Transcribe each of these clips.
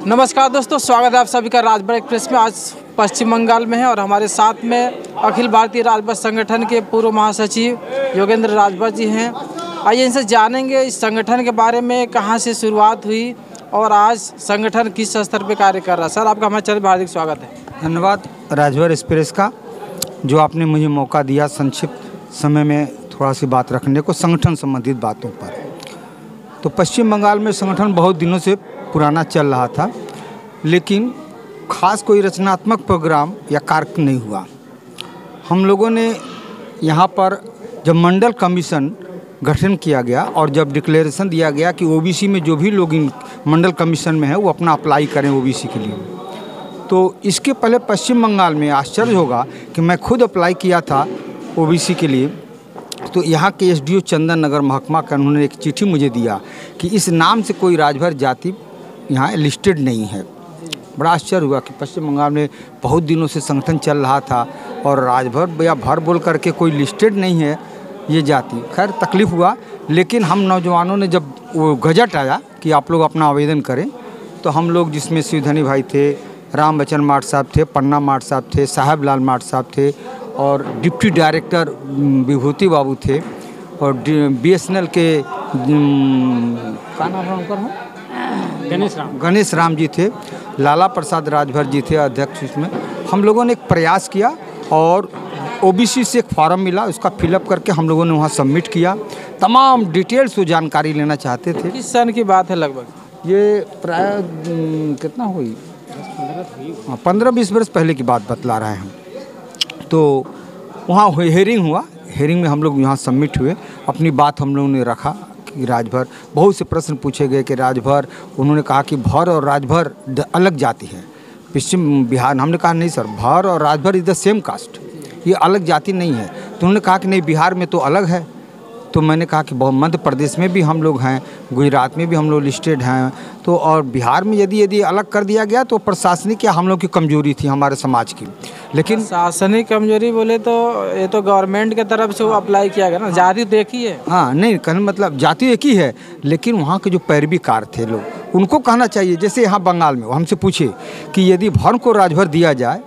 नमस्कार दोस्तों, स्वागत है आप सभी का राजभर एक्सप्रेस में। आज पश्चिम बंगाल में है और हमारे साथ में अखिल भारतीय राजभर संगठन के पूर्व महासचिव योगेंद्र राजभर जी हैं। आइए इनसे जानेंगे इस संगठन के बारे में, कहां से शुरुआत हुई और आज संगठन किस स्तर पर कार्य कर रहा है। सर, आपका हमारे चैनल में हार्दिक स्वागत है। धन्यवाद राजभर एक्सप्रेस का, जो आपने मुझे मौका दिया संक्षिप्त समय में थोड़ा सी बात रखने को संगठन संबंधित बातों पर। तो पश्चिम बंगाल में संगठन बहुत दिनों से पुराना चल रहा था, लेकिन खास कोई रचनात्मक प्रोग्राम या कार्यक्रम नहीं हुआ। हम लोगों ने यहाँ पर जब मंडल कमीशन गठन किया गया और जब डिक्लेरेशन दिया गया कि ओबीसी में जो भी लोग इन मंडल कमीशन में है वो अपना अप्लाई करें ओबीसी के लिए, तो इसके पहले पश्चिम बंगाल में आश्चर्य होगा कि मैं खुद अप्लाई किया था ओबीसी के लिए। तो यहाँ के एसडीओ चंदन नगर महकमा का उन्होंने एक चिट्ठी मुझे दिया कि इस नाम से कोई राजभर जाति यहाँ लिस्टेड नहीं है। बड़ा आश्चर्य हुआ कि पश्चिम बंगाल में बहुत दिनों से संगठन चल रहा था और राजभर या भर बोल करके कोई लिस्टेड नहीं है ये जाति। खैर तकलीफ़ हुआ, लेकिन हम नौजवानों ने जब वो गजट आया कि आप लोग अपना आवेदन करें, तो हम लोग जिसमें शिवधनी भाई थे, राम बच्चन माठ साहब थे, पन्ना माठ साहब थे, साहब लाल माठ साहब थे और डिप्टी डायरेक्टर विभूति बाबू थे और बीएसएनएल के क्या नाम है उनका, गणेश राम जी थे, लाला प्रसाद राजभर जी थे अध्यक्ष। इसमें हम लोगों ने एक प्रयास किया और ओबीसी से एक फॉर्म मिला, उसका फिलअप करके हम लोगों ने वहाँ सबमिट किया। तमाम डिटेल्स वो जानकारी लेना चाहते थे। किस सन की बात है लगभग? ये प्राय कितना हुई, 15-20 वर्ष पहले की बात बतला रहे हैं। तो वहाँ हेयरिंग हुआ, हेयरिंग में हम लोग यहाँ सबमिट हुए, अपनी बात हम लोगों ने रखा कि राजभर, बहुत से प्रश्न पूछे गए कि राजभर, उन्होंने कहा कि भर और राजभर अलग जाति है पश्चिम बिहार। हमने कहा नहीं सर, भर और Rajbhar is the same caste, ये अलग जाति नहीं है। तो उन्होंने कहा कि नहीं, बिहार में तो अलग है। तो मैंने कहा कि मध्य प्रदेश में भी हम लोग हैं, गुजरात में भी हम लोग लिस्टेड हैं, तो और बिहार में यदि अलग कर दिया गया तो प्रशासनिक या हम लोग की कमजोरी थी हमारे समाज की। लेकिन शासनिक कमजोरी बोले तो ये तो गवर्नमेंट के तरफ से वो अप्लाई किया गया ना, जाति तो एक ही है। हाँ, नहीं कहने मतलब जाति एक ही है, लेकिन वहाँ के जो पैरवीकार थे लोग, उनको कहना चाहिए। जैसे यहाँ बंगाल में हमसे पूछे कि यदि भर को राजभर दिया जाए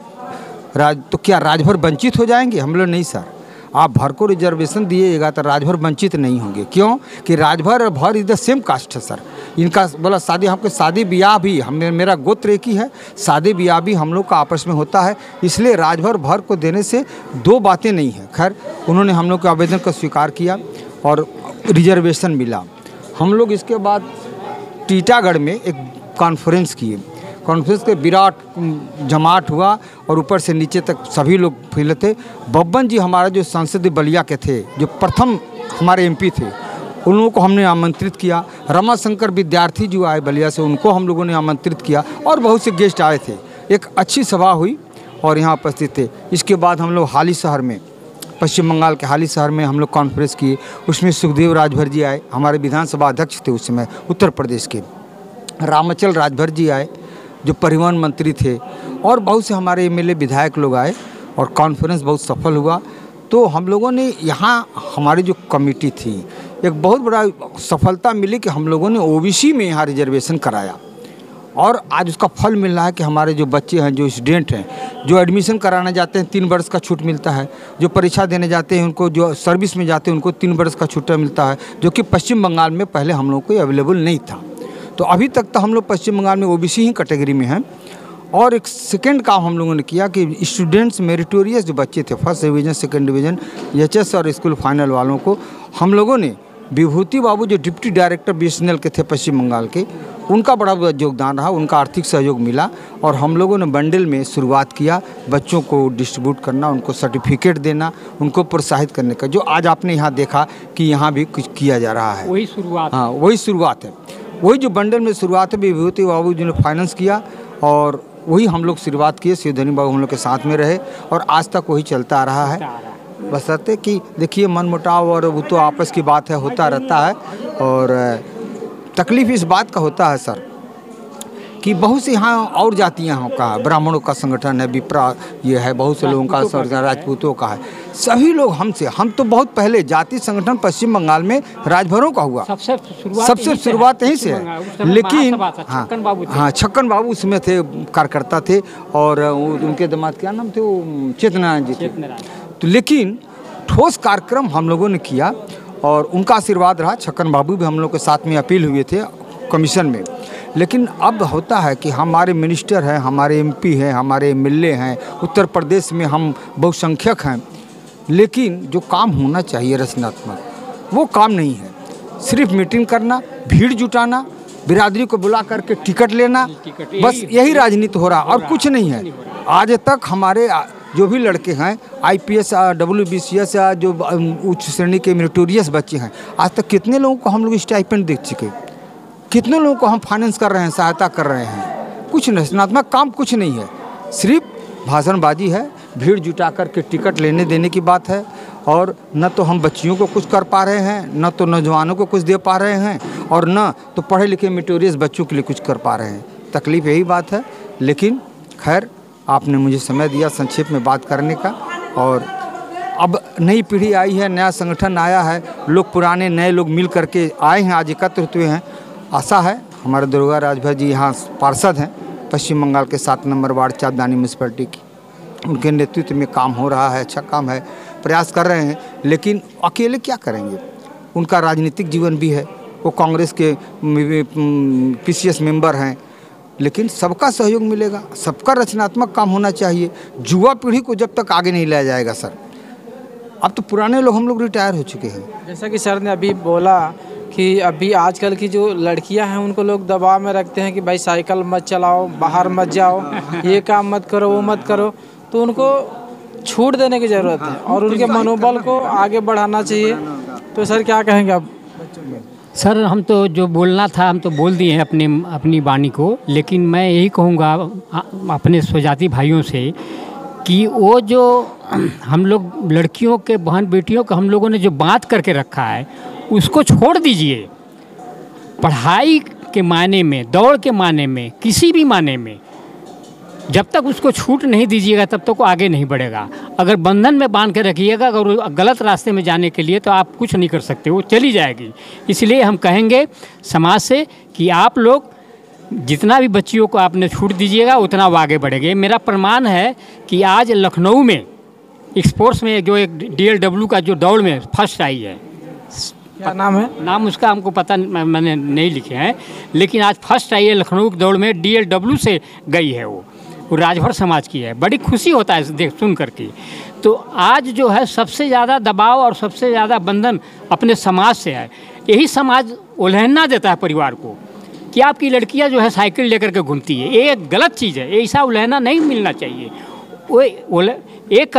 तो क्या राजभर वंचित हो जाएंगे? हम लोग नहीं सर, आप भर को रिजर्वेशन दिएगा तो राजभर वंचित नहीं होंगे। क्यों कि राजभर और भर इज द सेम कास्ट है सर। इनका बोला शादी, हमको शादी ब्याह भी, मेरा गोत्र एक ही है, शादी ब्याह भी हम लोग का आपस में होता है, इसलिए राजभर भर को देने से दो बातें नहीं है। खैर उन्होंने हम लोग के आवेदन को स्वीकार किया और रिजर्वेशन मिला। हम लोग इसके बाद टीटागढ़ में एक कॉन्फ्रेंस किए। कॉन्फ्रेंस के विराट जमात हुआ और ऊपर से नीचे तक सभी लोग फैले थे। बब्बन जी हमारा जो संसदीय बलिया के थे, जो प्रथम हमारे एमपी थे, उन लोगों को हमने आमंत्रित किया। रमाशंकर विद्यार्थी जो आए बलिया से, उनको हम लोगों ने आमंत्रित किया और बहुत से गेस्ट आए थे। एक अच्छी सभा हुई और यहाँ उपस्थित थे। इसके बाद हम लोग हाली शहर में, पश्चिम बंगाल के हाली शहर में हम लोग कॉन्फ्रेंस किए। उसमें सुखदेव राजभर जी आए, हमारे विधानसभा अध्यक्ष थे उस समय उत्तर प्रदेश के। रामचल राजभर जी आए जो परिवहन मंत्री थे, और बहुत से हमारे एमएलए विधायक लोग आए और कॉन्फ्रेंस बहुत सफल हुआ। तो हम लोगों ने यहाँ, हमारी जो कमेटी थी, एक बहुत बड़ा सफलता मिली कि हम लोगों ने ओबीसी में यहाँ रिजर्वेशन कराया और आज उसका फल मिल रहा है कि हमारे जो बच्चे हैं, जो स्टूडेंट हैं, जो एडमिशन कराने जाते हैं 3 वर्ष का छूट मिलता है, जो परीक्षा देने जाते हैं उनको, जो सर्विस में जाते हैं उनको 3 वर्ष का छूट मिलता है, जो कि पश्चिम बंगाल में पहले हम लोगों को अवेलेबल नहीं था। तो अभी तक तो हम लोग पश्चिम बंगाल में ओबीसी ही कैटेगरी में हैं। और एक सेकंड काम हम लोगों ने किया कि स्टूडेंट्स मेरिटोरियस जो बच्चे थे, first division, second division, HS और स्कूल फाइनल वालों को हम लोगों ने, विभूति बाबू जो डिप्टी डायरेक्टर बीएसएनएल के थे पश्चिम बंगाल के, उनका बड़ा योगदान रहा, उनका आर्थिक सहयोग मिला और हम लोगों ने बंडल में शुरुआत किया बच्चों को डिस्ट्रीब्यूट करना, उनको सर्टिफिकेट देना, उनको प्रोत्साहित करने का, जो आज आपने यहाँ देखा कि यहाँ भी कुछ किया जा रहा है। वही शुरुआत, हाँ वही शुरुआत है। वही जो बंडल में शुरुआत है विभूति बाबू जी ने फाइनेंस किया और वही हम लोग शुरुआत किए। शिवधनी बाबू हम लोग के साथ में रहे और आज तक वही चलता आ रहा है। बशर्ते कि देखिए मनमुटाव और वो तो आपस की बात है, होता रहता है। और तकलीफ़ इस बात का होता है सर कि बहुत से यहाँ और जातियाँ का, ब्राह्मणों का संगठन है, विप्रा ये है, बहुत से लोगों का, राजपूतों का है, सभी लोग हमसे, हम तो बहुत पहले जाति संगठन पश्चिम बंगाल में राजभरों का हुआ, सबसे शुरुआत यहीं से है। लेकिन हाँ, छक्कन बाबू उसमें थे, कार्यकर्ता थे, और उनके दामाद क्या नाम थे, वो चेतनारायण जी थे। तो लेकिन ठोस कार्यक्रम हम लोगों ने किया और उनका आशीर्वाद रहा। छक्कन बाबू भी हम लोग के साथ में अपील हुए थे कमीशन में। लेकिन अब होता है कि हमारे मिनिस्टर हैं, हमारे एमपी हैं, हमारे एमएलए हैं, उत्तर प्रदेश में हम बहुसंख्यक हैं, लेकिन जो काम होना चाहिए रचनात्मक वो काम नहीं है। सिर्फ मीटिंग करना, भीड़ जुटाना, बिरादरी को बुला करके टिकट लेना, बस यही राजनीति हो रहा और कुछ नहीं है। आज तक हमारे जो भी लड़के हैं IPS, WBCS, जो उच्च श्रेणी के मेरिटोरियस बच्चे हैं, आज तक कितने लोगों को हम लोग स्टाइपेंड दे चुके, कितने लोगों को हम फाइनेंस कर रहे हैं, सहायता कर रहे हैं। कुछ रचनात्मक काम कुछ नहीं है, सिर्फ भाषणबाजी है, भीड़ जुटा करके टिकट लेने देने की बात है। और न तो हम बच्चियों को कुछ कर पा रहे हैं, न तो नौजवानों को कुछ दे पा रहे हैं, और न तो पढ़े लिखे मेरिटोरियस बच्चों के लिए कुछ कर पा रहे हैं। तकलीफ़ यही बात है। लेकिन खैर, आपने मुझे समय दिया संक्षेप में बात करने का। और अब नई पीढ़ी आई है, नया संगठन आया है, लोग पुराने नए लोग मिल करके आए हैं, आज एकत्र हुए हैं। आशा है हमारे दुर्गा राजभर जी यहाँ पार्षद हैं पश्चिम बंगाल के 7 नंबर वार्ड चाँदनी म्यूनसिपैलिटी की, उनके नेतृत्व में काम हो रहा है, अच्छा काम है, प्रयास कर रहे हैं। लेकिन अकेले क्या करेंगे, उनका राजनीतिक जीवन भी है, वो कांग्रेस के PCS मेंबर हैं। लेकिन सबका सहयोग मिलेगा, सबका रचनात्मक काम होना चाहिए। युवा पीढ़ी को जब तक आगे नहीं लाया जाएगा सर, अब तो पुराने लोग हम लोग रिटायर हो चुके हैं। जैसा कि सर ने अभी बोला कि अभी आजकल की जो लड़कियां हैं उनको लोग दबाव में रखते हैं कि भाई साइकिल मत चलाओ, बाहर मत जाओ, ये काम मत करो, वो मत करो, तो उनको छूट देने की ज़रूरत है और उनके मनोबल को आगे बढ़ाना चाहिए। तो सर क्या कहेंगे आप? सर, हम तो जो बोलना था हम तो बोल दिए हैं अपनी वाणी को, लेकिन मैं यही कहूँगा अपने स्वजाति भाइयों से कि वो जो हम लोग लड़कियों के बहन बेटियों को हम लोगों ने जो बात करके रखा है उसको छोड़ दीजिए। पढ़ाई के मायने में, दौड़ के मायने में, किसी भी मायने में जब तक उसको छूट नहीं दीजिएगा तब तक वो आगे नहीं बढ़ेगा। अगर बंधन में बांध के रखिएगा, अगर गलत रास्ते में जाने के लिए, तो आप कुछ नहीं कर सकते, वो चली जाएगी। इसलिए हम कहेंगे समाज से कि आप लोग जितना भी बच्चियों को आपने छूट दीजिएगा उतना वो आगे बढ़ेंगे। मेरा प्रमाण है कि आज लखनऊ में स्पोर्ट्स में जो एक DLW का जो दौड़ में फर्स्ट आई है, क्या नाम है? नाम उसका हमको पता, मैंने नहीं लिखे हैं, लेकिन आज फर्स्ट आई है लखनऊ की दौड़ में, DLW से गई है वो राजभर समाज की है। बड़ी खुशी होता है देख सुन करके। तो आज जो है सबसे ज़्यादा दबाव और सबसे ज़्यादा बंधन अपने समाज से है। यही समाज उल्हना देता है परिवार को कि आपकी लड़कियां जो है साइकिल लेकर के घूमती है, ये एक गलत चीज़ है, ऐसा उल्हना नहीं मिलना चाहिए। वो एक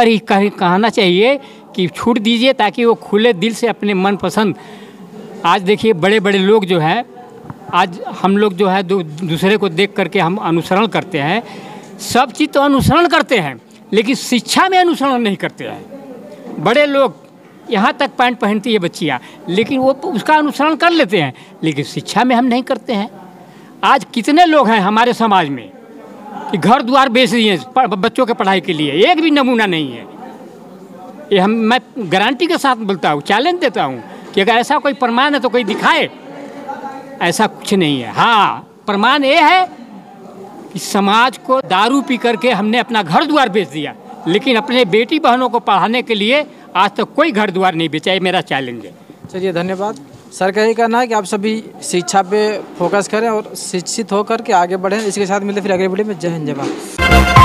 कहना चाहिए कि छूट दीजिए ताकि वो खुले दिल से अपने मनपसंद। आज देखिए बड़े बड़े लोग जो हैं, आज हम लोग जो है दूसरे को देख करके हम अनुसरण करते हैं, सब चीज़ तो अनुसरण करते हैं लेकिन शिक्षा में अनुसरण नहीं करते हैं। बड़े लोग यहाँ तक पैंट पहनती है बच्चियाँ, लेकिन वो उसका अनुसरण कर लेते हैं, लेकिन शिक्षा में हम नहीं करते हैं। आज कितने लोग हैं हमारे समाज में कि घर द्वार बेच दिए बच्चों के पढ़ाई के लिए, एक भी नमूना नहीं है। ये मैं गारंटी के साथ बोलता हूँ, चैलेंज देता हूँ कि अगर ऐसा कोई प्रमाण है तो कोई दिखाए। ऐसा कुछ नहीं है। हाँ, प्रमाण ये है कि समाज को दारू पी करके हमने अपना घर द्वार बेच दिया, लेकिन अपने बेटी बहनों को पढ़ाने के लिए आज तक कोई घर द्वार नहीं बेचा। ये मेरा चैलेंज है। चलिए, धन्यवाद। सर का यही कहना है कि आप सभी शिक्षा पे फोकस करें और शिक्षित होकर के आगे बढ़ें। इसके साथ मिलते फिर अगले वीडियो में। जय हिंद, जय भारत।